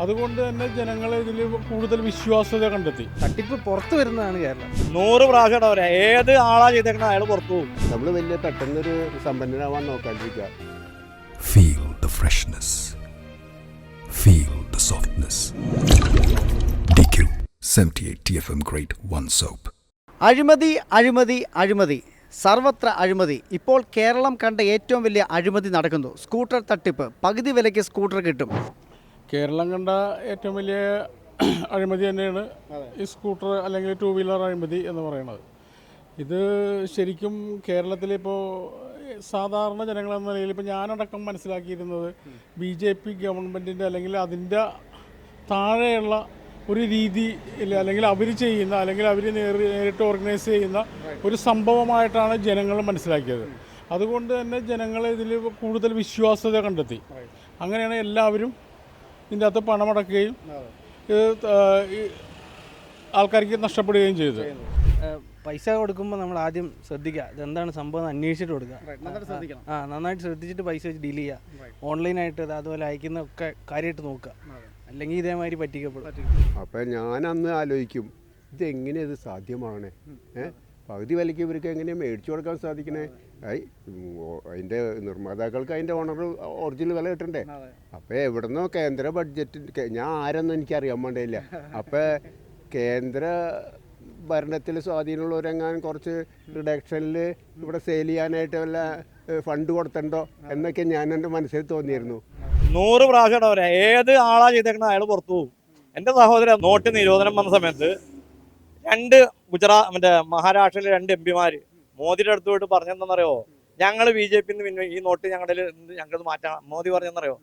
അതുകൊണ്ട് തന്നെ ജനങ്ങൾ ഇതിൽ കൂടുതൽ വിശ്വാസ്യത കണ്ടെത്തി. തട്ടിപ്പ് പുറത്തു വരുന്നതാണ് കേരളം. 100 പ്രാവശ്യം പറയാം, ഏത് ആളാ ചെയ്തേക്കണ അയാൾ പുറത്തു പോകും. നമ്മൾ വലിയ പെട്ടെന്നൊരു സമ്പന്നനാവാൻ നോക്കാണ്ടിരിക്കുക. Feel the freshness. Feel the softness. DQ 78 TFM Grade 1 Soap. അഴിമതി അഴിമതി അഴിമതി, സർവത്ര അഴിമതി. ഇപ്പോൾ കേരളം കണ്ട ഏറ്റവും വലിയ അഴിമതി നടക്കുന്നു. സ്കൂട്ടർ തട്ടിപ്പ്. പകുതി വിലയ്ക്ക് സ്കൂട്ടർ കിട്ടും. കേരളം കണ്ട ഏറ്റവും വലിയ അഴിമതി തന്നെയാണ് ഈ സ്കൂട്ടർ അല്ലെങ്കിൽ 2 വീലർ അഴിമതി എന്ന് പറയുന്നത്. ഇത് ശരിക്കും കേരളത്തിലിപ്പോൾ സാധാരണ ജനങ്ങളെന്ന നിലയിൽ ഇപ്പോൾ ഞാനടക്കം മനസ്സിലാക്കിയിരുന്നത് BJP ഗവൺമെൻറ്റിൻ്റെ അല്ലെങ്കിൽ അതിൻ്റെ താഴെയുള്ള ഒരു രീതി ഇല്ല, അല്ലെങ്കിൽ അവർ ചെയ്യുന്ന അല്ലെങ്കിൽ അവർ നേരിട്ട് ഓർഗനൈസ് ചെയ്യുന്ന ഒരു സംഭവമായിട്ടാണ് ജനങ്ങൾ മനസ്സിലാക്കിയത്. അതുകൊണ്ട് തന്നെ ജനങ്ങൾ ഇതിൽ കൂടുതൽ വിശ്വാസ്യത കണ്ടെത്തി. അങ്ങനെയാണ് എല്ലാവരും ഇതിൻ്റെ അകത്ത് പണമടക്കുകയും ആൾക്കാർക്ക് നഷ്ടപ്പെടുകയും ചെയ്തത്. പൈസ കൊടുക്കുമ്പോൾ നമ്മൾ ആദ്യം ശ്രദ്ധിക്കുക, ഇതെന്താണ് സംഭവം അന്വേഷിച്ചിട്ട് കൊടുക്കുക. നന്നായിട്ട് ശ്രദ്ധിച്ചിട്ട് പൈസ വെച്ച് ഡീൽ ചെയ്യുക. ഓൺലൈനായിട്ട് അതുപോലെ അയക്കുന്ന ഒക്കെ കാര്യമായിട്ട് നോക്കുക, അല്ലെങ്കിൽ ഇതേമാതിരി പറ്റിക്കപ്പെടും. അപ്പം ഞാൻ അന്ന് ആലോചിക്കും, ഇതെങ്ങനെ ഇത് സാധ്യമാകണേ? പകുതി വിലയ്ക്ക് ഇവർക്ക് എങ്ങനെയാണ് മേടിച്ചു കൊടുക്കാൻ സാധിക്കണേ? അതിൻ്റെ നിർമ്മാതാക്കൾക്ക് അതിൻ്റെ ഓണർ ഒറിജിനൽ വില കിട്ടണ്ടേ? അപ്പോൾ എവിടുന്നോ കേന്ദ്ര ബഡ്ജറ്റ്, ഞാൻ ആരെന്നും എനിക്കറിയാൻ വേണ്ടിയില്ല. അപ്പോൾ കേന്ദ്ര ഭരണത്തിൽ സ്വാധീനമുള്ളവരെങ്ങാനും കുറച്ച് റിഡക്ഷനിൽ ഇവിടെ സെയിൽ ചെയ്യാനായിട്ട് വല്ല ഫണ്ട് കൊടുത്തിട്ടുണ്ടോ എന്നൊക്കെ ഞാൻ എൻ്റെ മനസ്സിൽ തോന്നിയിരുന്നു. 100 പ്രാവശ്യം പറയാം, ഏത് ആളാ ചെയ്തേക്കണ അയാൾ പുറത്തു പോകും. എൻ്റെ സഹോദരൻ നോട്ട് നിരോധനം വന്ന സമയത്ത് മഹാരാഷ്ട്രയിലെ 2 MP മോദിയുടെ അടുത്ത് പോയിട്ട് പറഞ്ഞെന്നറിയോ, ഞങ്ങൾ BJP പിന്നെ ഈ നോട്ട് ഞങ്ങൾക്ക് മാറ്റാം. മോദി പറഞ്ഞെന്നറിയോ,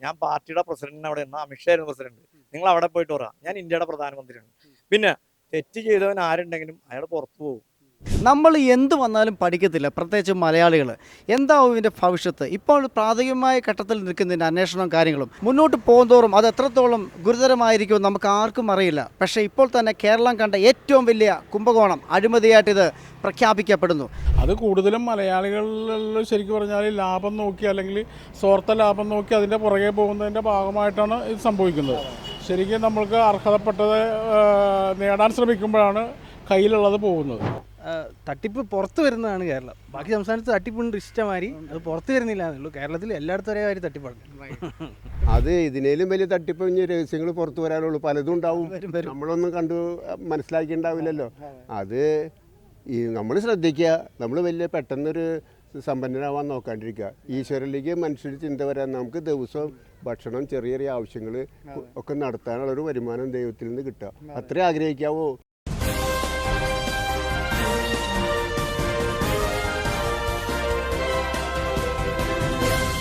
ഞാൻ പാർട്ടിയുടെ പ്രസിഡന്റിന് അവിടെ നിന്ന്, അമിത്ഷായിരുന്നു പ്രസിഡന്റ്, നിങ്ങൾ അവിടെ പോയിട്ട് പറ, ഞാൻ ഇന്ത്യയുടെ പ്രധാനമന്ത്രിയാണ്. പിന്നെ തെറ്റ് ചെയ്തവൻ ആരുണ്ടെങ്കിലും അയാൾ പുറത്തു പോകും. നമ്മൾ എന്ത് വന്നാലും പഠിക്കത്തില്ല, പ്രത്യേകിച്ച് മലയാളികൾ. എന്താവും ഇതിൻ്റെ ഭവിഷ്യത്ത്? ഇപ്പോൾ പ്രാഥമികമായ ഘട്ടത്തിൽ നിൽക്കുന്നതിൻ്റെ അന്വേഷണവും കാര്യങ്ങളും മുന്നോട്ട് പോകുന്തോറും അത് എത്രത്തോളം ഗുരുതരമായിരിക്കും നമുക്ക് ആർക്കും അറിയില്ല. പക്ഷേ ഇപ്പോൾ തന്നെ കേരളം കണ്ട ഏറ്റവും വലിയ കുംഭകോണം അഴിമതിയായിട്ടിത് പ്രഖ്യാപിക്കപ്പെടുന്നു. അത് കൂടുതലും മലയാളികളിൽ ശരിക്കും പറഞ്ഞാൽ ലാഭം നോക്കി അല്ലെങ്കിൽ സ്വാർത്ഥ ലാഭം നോക്കി അതിൻ്റെ പുറകെ പോകുന്നതിൻ്റെ ഭാഗമായിട്ടാണ് ഇത് സംഭവിക്കുന്നത്. ശരിക്കും നമ്മൾക്ക് അർഹതപ്പെട്ടത് നേടാൻ ശ്രമിക്കുമ്പോഴാണ് കയ്യിലുള്ളത് പോകുന്നത്. തട്ടിപ്പ് പുറത്ത് വരുന്നതാണ് കേരളം. ബാക്കി സംസ്ഥാനത്ത് തട്ടിപ്പുണ്ട് ഇഷ്ടമാതിരി, അത് പുറത്ത് വരുന്നില്ല എന്നുള്ളൂ. കേരളത്തിൽ എല്ലായിടത്തും ഒരേ കാര്യം തട്ടിപ്പാണ്. അത് ഇതിനേലും വലിയ തട്ടിപ്പ് ഇനി രഹസ്യങ്ങൾ പുറത്തു വരാനുള്ളൂ. പലതും ഉണ്ടാവും, നമ്മളൊന്നും കണ്ടു മനസ്സിലാക്കിയിട്ടുണ്ടാവില്ലല്ലോ. അത് നമ്മൾ ശ്രദ്ധിക്കുക, നമ്മൾ വലിയ പെട്ടെന്നൊരു സമ്പന്നനാവാൻ നോക്കാണ്ടിരിക്കുക. ഈശ്വരനിലേക്ക് മനുഷ്യർ ചിന്ത വരാൻ നമുക്ക് ദിവസവും ഭക്ഷണം, ചെറിയ ചെറിയ ആവശ്യങ്ങൾ ഒക്കെ നടത്താനുള്ളൊരു വരുമാനം ദൈവത്തിൽ നിന്ന് കിട്ടുക, അത്രേ ആഗ്രഹിക്കാവോ.